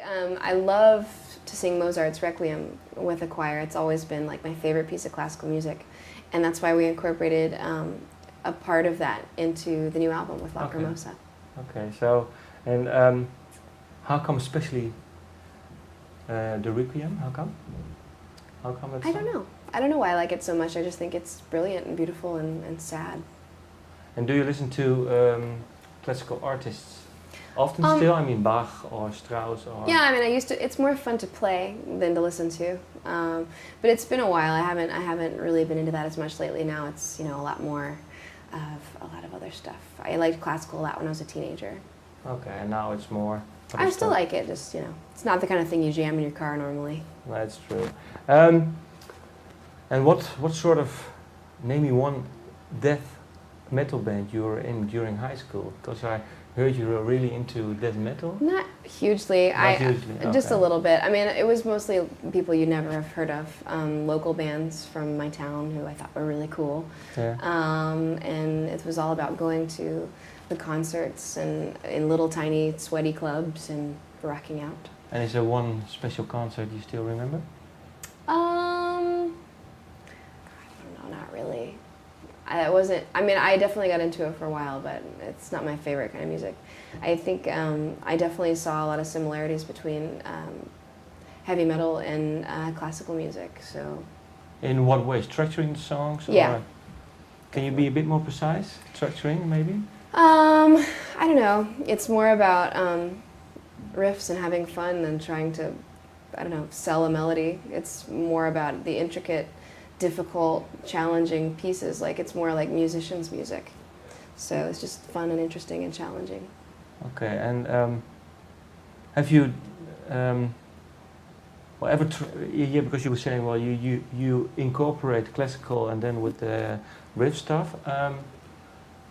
I love to sing Mozart's Requiem with a choir. It's always been like my favorite piece of classical music, and that's why we incorporated a part of that into the new album with Lacrimosa. Okay, so, and how come especially the Requiem? How come? How come it's I don't know. I don't know why I like it so much. I just think it's brilliant and beautiful and sad. And do you listen to classical artists often still? I mean, Bach or Strauss or... Yeah, I mean, I used to. It's more fun to play than to listen to. But it's been a while. I haven't really been into that as much lately. Now it's, you know, a lot more of a lot of other stuff. I liked classical a lot when I was a teenager. Okay, and now it's more... I still like it, just, you know, it's not the kind of thing you jam in your car normally. That's true. And what sort of, name me one death metal band you were in during high school? Because I heard you were really into death metal. Not hugely. Not hugely. Okay. Just a little bit. I mean, it was mostly people you never have heard of, local bands from my town who I thought were really cool. Yeah. And it was all about going to the concerts and in little tiny sweaty clubs and rocking out. And is there one special concert you still remember? I don't know, not really. I definitely got into it for a while, but it's not my favorite kind of music. I think I definitely saw a lot of similarities between heavy metal and classical music. So. In what way? Structuring the songs? Yeah. Or can you be a bit more precise? Structuring, maybe? I don't know. It's more about riffs and having fun than trying to, I don't know, sell a melody. It's more about the intricate, difficult, challenging pieces. Like, it's more like musicians' music. So it's just fun and interesting and challenging. Okay, and have you yeah, because you were saying, well, you incorporate classical and then with the riff stuff.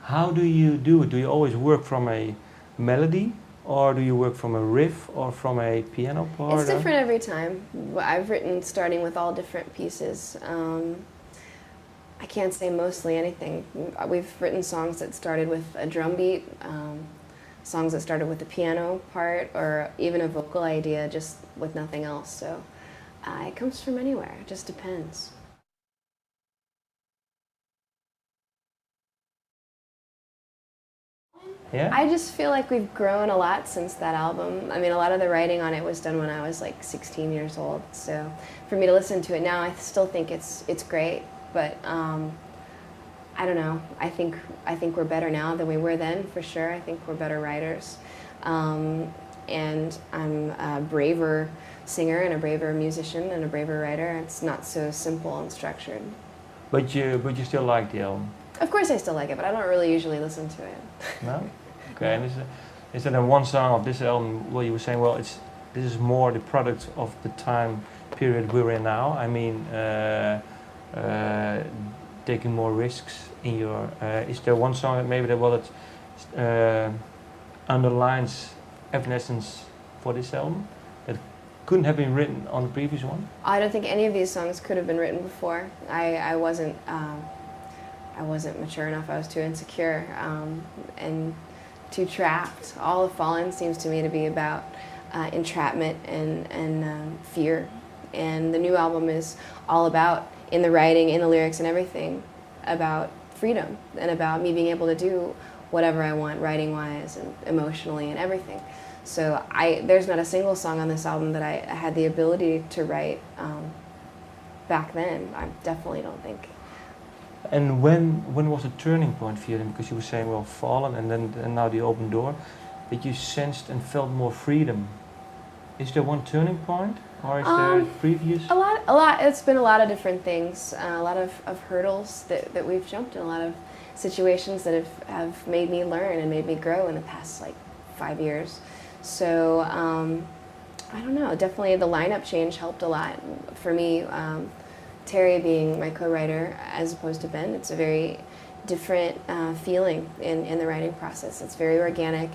How do you do it? Do you always work from a melody, or do you work from a riff, or from a piano part? It's different every time. I've written starting with all different pieces. I can't say mostly anything. We've written songs that started with a drum beat, songs that started with a piano part, or even a vocal idea just with nothing else. So it comes from anywhere. It just depends. Yeah? I just feel like we've grown a lot since that album. I mean, a lot of the writing on it was done when I was like 16 years old. So for me to listen to it now, I still think it's great. But I don't know. I think we're better now than we were then, for sure. I think we're better writers. And I'm a braver singer and a braver musician and a braver writer. It's not so simple and structured. But you still like the album? Of course I still like it, but I don't really usually listen to it. No? Okay, and is there one song of this album where you were saying, well, this is more the product of the time period we're in now? I mean, taking more risks in your... is there one song that maybe that underlines Evanescence for this album that couldn't have been written on the previous one? I don't think any of these songs could have been written before. I wasn't mature enough. I was too insecure and too trapped. All of Fallen seems to me to be about entrapment and fear. And the new album is all about, in the writing, in the lyrics and everything, about freedom and about me being able to do whatever I want, writing-wise and emotionally and everything. So there's not a single song on this album that I had the ability to write back then. I definitely don't think. And when was the turning point for you then? Because you were saying, well, Fallen and now the Open Door, that you sensed and felt more freedom. Is there one turning point, or is there previous? A lot. It's been a lot of different things, a lot of hurdles that we've jumped in, a lot of situations that have made me learn and made me grow in the past like 5 years. So I don't know. Definitely the lineup change helped a lot for me. Terry being my co-writer as opposed to Ben, it's a very different feeling in the writing process. It's very organic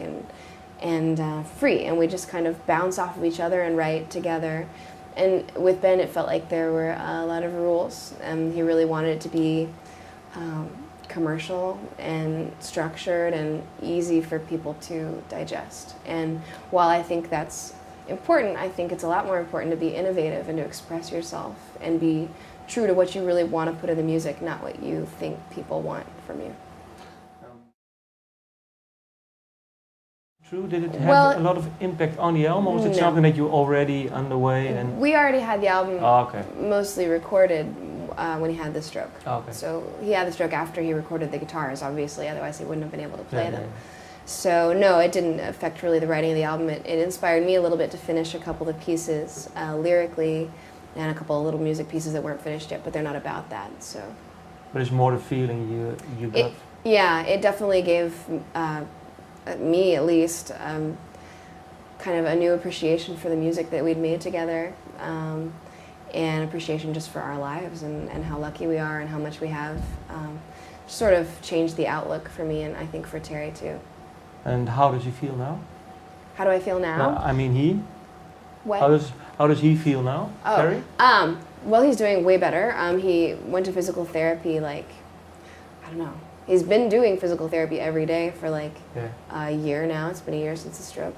and free, and we just kind of bounce off of each other and write together. And with Ben, it felt like there were a lot of rules, and he really wanted it to be commercial and structured and easy for people to digest. And while I think that's important, I think it's a lot more important to be innovative and to express yourself and be true to what you really want to put in the music, not what you think people want from you. True, did it have a lot of impact on the album, or was it something that you were already underway? And we already had the album mostly recorded when he had the stroke. So he had the stroke after he recorded the guitars, obviously, otherwise he wouldn't have been able to play them. So no, it didn't affect really the writing of the album. It inspired me a little bit to finish a couple of pieces lyrically, and a couple of little music pieces that weren't finished yet, but they're not about that. So. But it's more the feeling you got. Yeah, it definitely gave me, at least, kind of a new appreciation for the music that we'd made together, and appreciation just for our lives and how lucky we are and how much we have. Sort of changed the outlook for me, and I think for Terry too. And how does he feel now? How do I feel now? I mean, he. What? How does he feel now, Terry? Well, he's doing way better. He went to physical therapy, like, I don't know. He's been doing physical therapy every day for like a year now. It's been a year since the stroke.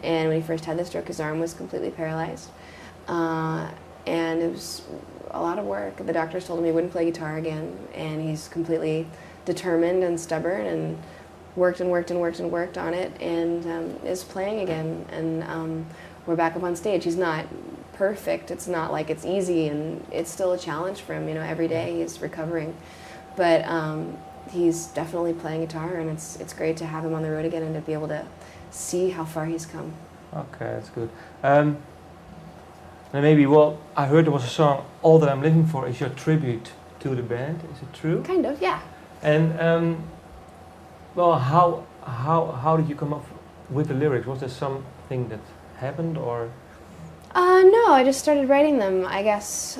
And when he first had the stroke, his arm was completely paralyzed. And it was a lot of work. The doctors told him he wouldn't play guitar again. And he's completely determined and stubborn and worked and worked and worked and worked on it, and is playing again. And we're back up on stage. He's not perfect. It's not like it's easy, and it's still a challenge for him. You know, every day he's recovering. But he's definitely playing guitar, and it's great to have him on the road again and to be able to see how far he's come. Okay, that's good. And maybe, well, I heard there was a song, All That I'm Living For, is your tribute to the band. Is it true? Kind of, yeah. And well, how did you come up with the lyrics? Was there something that happened, or? No, I just started writing them, I guess.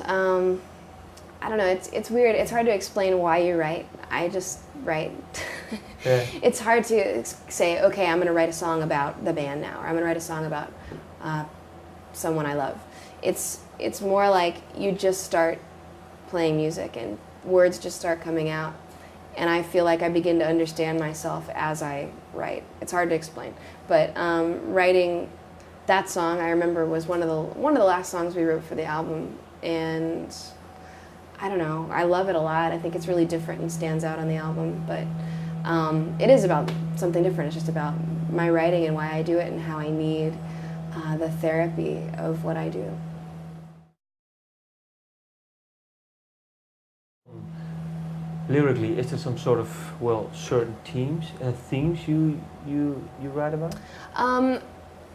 I don't know, it's weird. It's hard to explain why you write. I just write. It's hard to say, okay, I'm going to write a song about the band now, or I'm going to write a song about someone I love. It's more like you just start playing music and words just start coming out. And I feel like I begin to understand myself as I write. It's hard to explain. But writing that song, I remember, was one of the last songs we wrote for the album. And I don't know, I love it a lot. I think it's really different and stands out on the album. But it is about something different. It's just about my writing and why I do it and how I need the therapy of what I do. Lyrically, is there some sort of, well, certain themes you write about?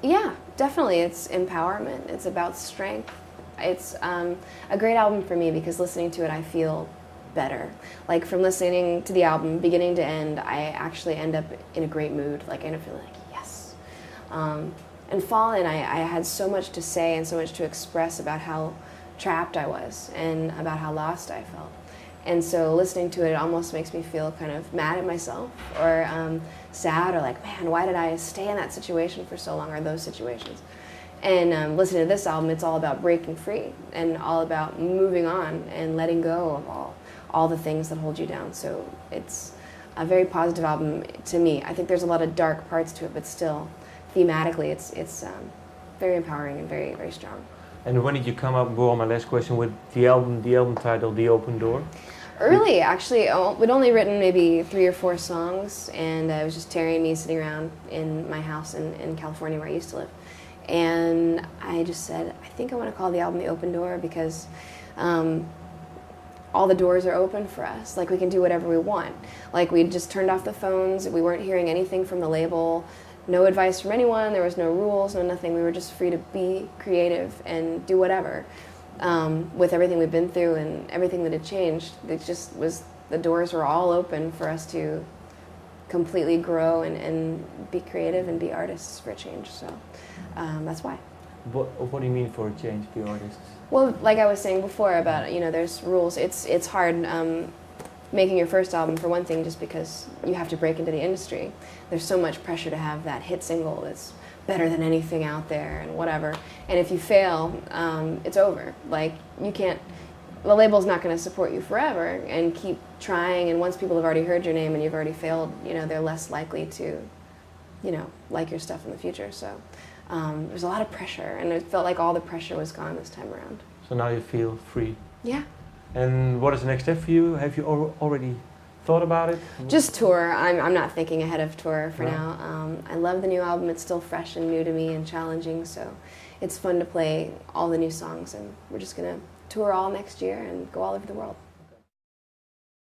Yeah, definitely. It's empowerment. It's about strength. It's a great album for me because listening to it, I feel better. Like, from listening to the album, beginning to end, I actually end up in a great mood. Like, I end up feeling like, yes. And Fallen, I had so much to say and so much to express about how trapped I was and about how lost I felt. And so listening to it almost makes me feel kind of mad at myself, or sad, or like, man, why did I stay in that situation for so long, or those situations? And listening to this album, it's all about breaking free and all about moving on and letting go of all the things that hold you down. So it's a very positive album to me. I think there's a lot of dark parts to it, but still, thematically, it's very empowering and very, very strong. And when did you come up, well, my last question, with the album title, The Open Door? Early, actually. We'd only written maybe 3 or 4 songs, and it was just Terry and me sitting around in my house in California where I used to live. And I just said, I think I want to call the album The Open Door because all the doors are open for us. Like, we can do whatever we want. Like, we just turned off the phones, we weren't hearing anything from the label, no advice from anyone, there was no rules, no nothing. We were just free to be creative and do whatever. With everything we've been through and everything that had changed, it just was, the doors were all open for us to completely grow and be creative and be artists for a change. So that's why. What do you mean for a change, be artists? Well, like I was saying before about, you know, there's rules. It's hard making your first album, for one thing, just because you have to break into the industry. There's so much pressure to have that hit single that's better than anything out there and whatever. And if you fail, it's over. Like, you can't, the label's not going to support you forever, and keep trying. And once people have already heard your name and you've already failed, you know, they're less likely to, you know, like your stuff in the future. So There's a lot of pressure, and it felt like all the pressure was gone this time around. So now you feel free. Yeah. And what is the next step for you? Have you already thought about it? Just tour. I'm not thinking ahead of tour for No? now. I love the new album. It's still fresh and new to me and challenging, so it's fun to play all the new songs, and we're just going to tour all next year and go all over the world.